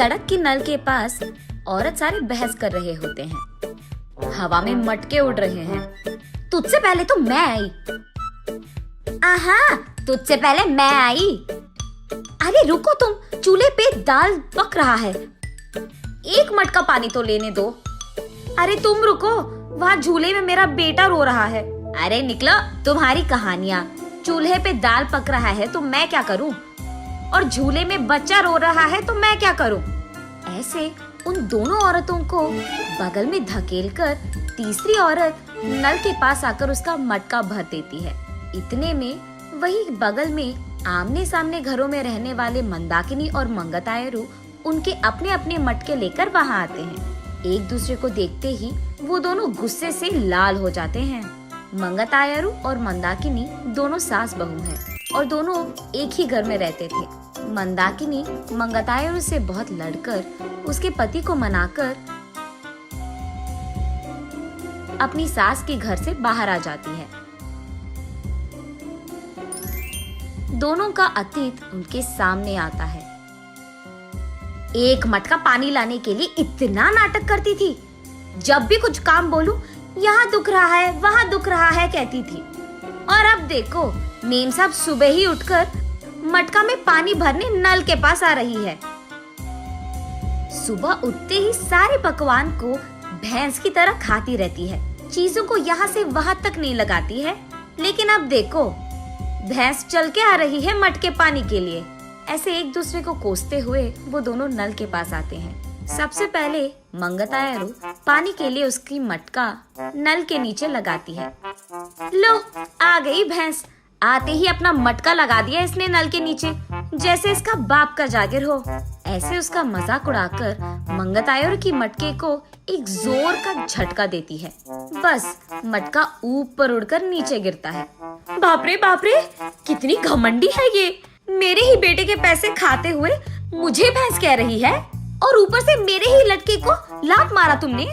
सड़क की नल के पास औरत सारे बहस कर रहे होते हैं। हवा में मटके उड़ रहे हैं। तुझसे पहले तो मैं आई। आहा, तुझसे पहले मैं आई। अरे रुको तुम, चूल्हे पे दाल पक रहा है, एक मटका पानी तो लेने दो। अरे तुम रुको, वहाँ झूले में मेरा बेटा रो रहा है। अरे निकलो, तुम्हारी कहानियाँ। चूल्हे पे दाल पक रहा है तो मैं क्या करूँ, और झूले में बच्चा रो रहा है तो मैं क्या करूँ। ऐसे उन दोनों औरतों को बगल में धकेलकर तीसरी औरत नल के पास आकर उसका मटका भर देती है। इतने में वही बगल में आमने सामने घरों में रहने वाले मंदाकिनी और मंगतायरू उनके अपने अपने मटके लेकर वहाँ आते हैं। एक दूसरे को देखते ही वो दोनों गुस्से से लाल हो जाते हैं। मंगतायरू और मंदाकिनी दोनों सास बहू हैं और दोनों एक ही घर में रहते थे। मंदाकिनी मंगतायरू से बहुत लड़कर उसके पति को मनाकर अपनी सास के घर से बाहर आ जाती है। दोनों का अतीत उनके सामने आता है। एक मटका पानी लाने के लिए इतना नाटक करती थी। जब भी कुछ काम बोलूं, यहाँ दुख रहा है, वहाँ दुख रहा है कहती थी। और अब देखो, मेम साहब सुबह ही उठकर मटका में पानी भरने नल के पास आ रही है। सुबह उठते ही सारे पकवान को भैंस की तरह खाती रहती है, चीजों को यहाँ से वहाँ तक नहीं लगाती है। लेकिन अब देखो, भैंस चल के आ रही है मटके पानी के लिए। ऐसे एक दूसरे को कोसते हुए वो दोनों नल के पास आते हैं। सबसे पहले मंगतायरू पानी के लिए उसकी मटका नल के नीचे लगाती है। लो, आ गई भैंस। आते ही अपना मटका लगा दिया इसने नल के नीचे, जैसे इसका बाप का जागिर हो। ऐसे उसका मजाक उड़ाकर मंगतायरू की मटके को एक जोर का झटका देती है। बस मटका ऊपर उड़कर नीचे गिरता है। बाप रे, कितनी घमंडी है ये। मेरे ही बेटे के पैसे खाते हुए मुझे भैंस कह रही है, और ऊपर से मेरे ही लटके को लात मारा तुमने।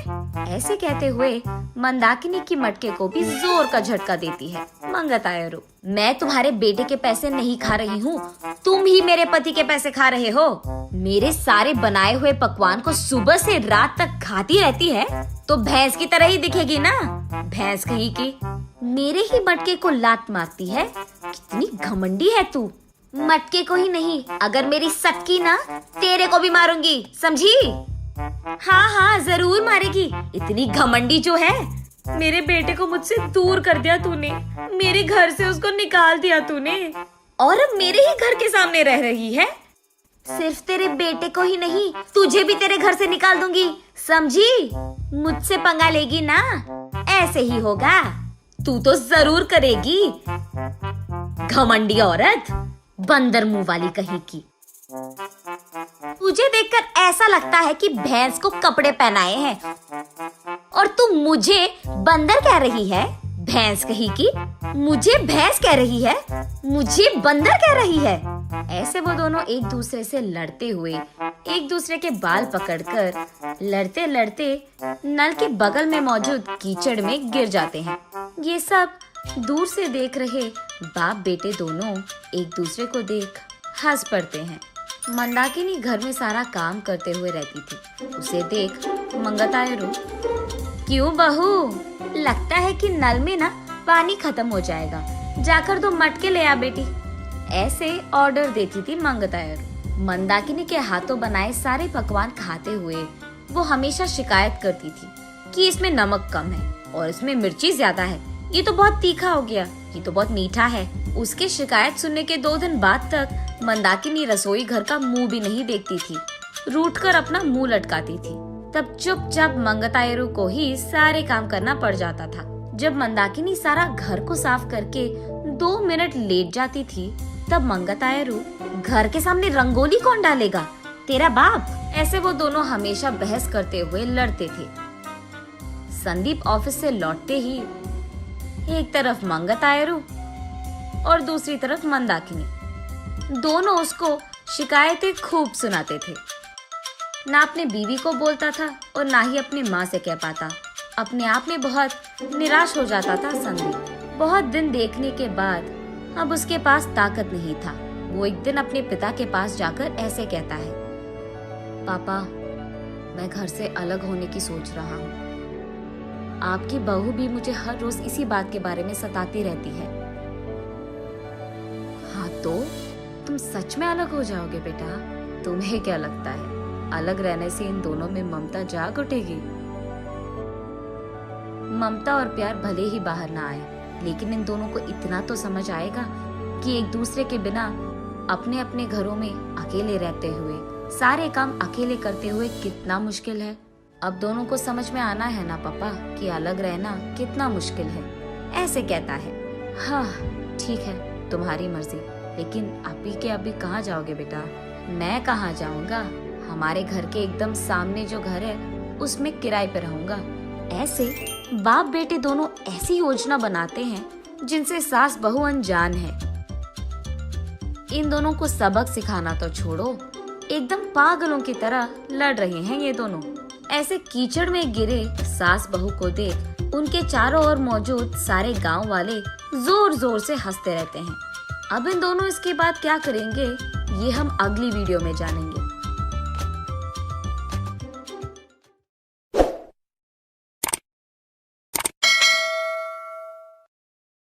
ऐसे कहते हुए मंदाकिनी की मटके को भी जोर का झटका देती है मंगतायरू। मैं तुम्हारे बेटे के पैसे नहीं खा रही हूँ, तुम ही मेरे पति के पैसे खा रहे हो। मेरे सारे बनाए हुए पकवान को सुबह से रात तक खाती रहती है तो भैंस की तरह ही दिखेगी ना। भैंस कहीं की मेरे ही मटके को लात मारती है। कितनी घमंडी है तू। मटके को ही नहीं, अगर मेरी सटकी ना, तेरे को भी मारूंगी, समझी? हाँ, जरूर मारेगी। इतनी घमंडी जो है। मेरे बेटे को मुझसे दूर कर दिया तूने, मेरे घर से उसको निकाल दिया तूने, और अब मेरे ही घर के सामने रह रही है। सिर्फ तेरे बेटे को ही नहीं, तुझे भी तेरे घर से निकाल दूंगी, समझी? मुझसे पंगा लेगी ना, ऐसे ही होगा। तू तो जरूर करेगी, घमंडी औरत, बंदर मुंह वाली कहीं की। तुझे देखकर ऐसा लगता है कि भैंस को कपड़े पहनाए हैं, और तू मुझे बंदर कह रही है। भैंस कहीं की मुझे भैंस कह रही है, मुझे बंदर कह रही है। ऐसे वो दोनों एक दूसरे से लड़ते हुए एक दूसरे के बाल पकड़कर लड़ते लड़ते नल के बगल में मौजूद कीचड़ में गिर जाते हैं। ये सब दूर से देख रहे बाप बेटे दोनों एक दूसरे को देख हंस पड़ते हैं। मंदाकिनी घर में सारा काम करते हुए रहती थी। उसे देख मंगतायरू, क्यों बहू, लगता है कि नल में ना पानी खत्म हो जाएगा, जाकर 2 मटके ले आ बेटी। ऐसे ऑर्डर देती थी मंगतायरू। मंदाकिनी के हाथों बनाए सारे पकवान खाते हुए वो हमेशा शिकायत करती थी कि इसमें नमक कम है और इसमें मिर्ची ज्यादा है, ये तो बहुत तीखा हो गया, ये तो बहुत मीठा है। उसके शिकायत सुनने के 2 दिन बाद तक मंदाकिनी रसोई घर का मुंह भी नहीं देखती थी, रूठकर अपना मुंह लटकाती थी। तब चुपचाप मंगतायरू को ही सारे काम करना पड़ जाता था। जब मंदाकिनी सारा घर को साफ करके 2 मिनट लेट जाती थी, तब मंगतायरू, घर के सामने रंगोली कौन डालेगा, तेरा बाप। ऐसे वो दोनों हमेशा बहस करते हुए लड़ते थे। संदीप ऑफिस से लौटते ही एक तरफ मंगतायरू और दूसरी तरफ मंदाकिनी, दोनों उसको शिकायतें खूब सुनाते थे। ना अपने बीवी को बोलता था और ना ही अपनी माँ से कह पाता। अपने आप में बहुत निराश हो जाता था संदीप। बहुत दिन देखने के बाद अब उसके पास ताकत नहीं था। वो एक दिन अपने पिता के पास जाकर ऐसे कहता है, पापा, मैं घर से अलग होने की सोच रहा हूँ। आपकी बहू भी मुझे हर रोज इसी बात के बारे में सताती रहती है। हाँ तो तुम सच में अलग हो जाओगे बेटा? तुम्हें क्या लगता है अलग रहने से इन दोनों में ममता जाग उठेगी? ममता और प्यार भले ही बाहर ना आए, लेकिन इन दोनों को इतना तो समझ आएगा कि एक दूसरे के बिना अपने अपने घरों में अकेले रहते हुए सारे काम अकेले करते हुए कितना मुश्किल है। अब दोनों को समझ में आना है ना पापा कि अलग रहना कितना मुश्किल है। ऐसे कहता है। हाँ ठीक है, तुम्हारी मर्जी, लेकिन अभी के अभी कहाँ जाओगे बेटा? मैं कहाँ जाऊंगा, हमारे घर के एकदम सामने जो घर है उसमें किराए पे रहूंगा। ऐसे बाप बेटे दोनों ऐसी योजना बनाते हैं जिनसे सास बहू अनजान है। इन दोनों को सबक सिखाना तो छोड़ो, एकदम पागलों की तरह लड़ रहे हैं ये दोनों। ऐसे कीचड़ में गिरे सास बहू को देख उनके चारों ओर मौजूद सारे गांव वाले जोर जोर से हंसते रहते हैं। अब इन दोनों इसके बाद क्या करेंगे ये हम अगली वीडियो में जानेंगे।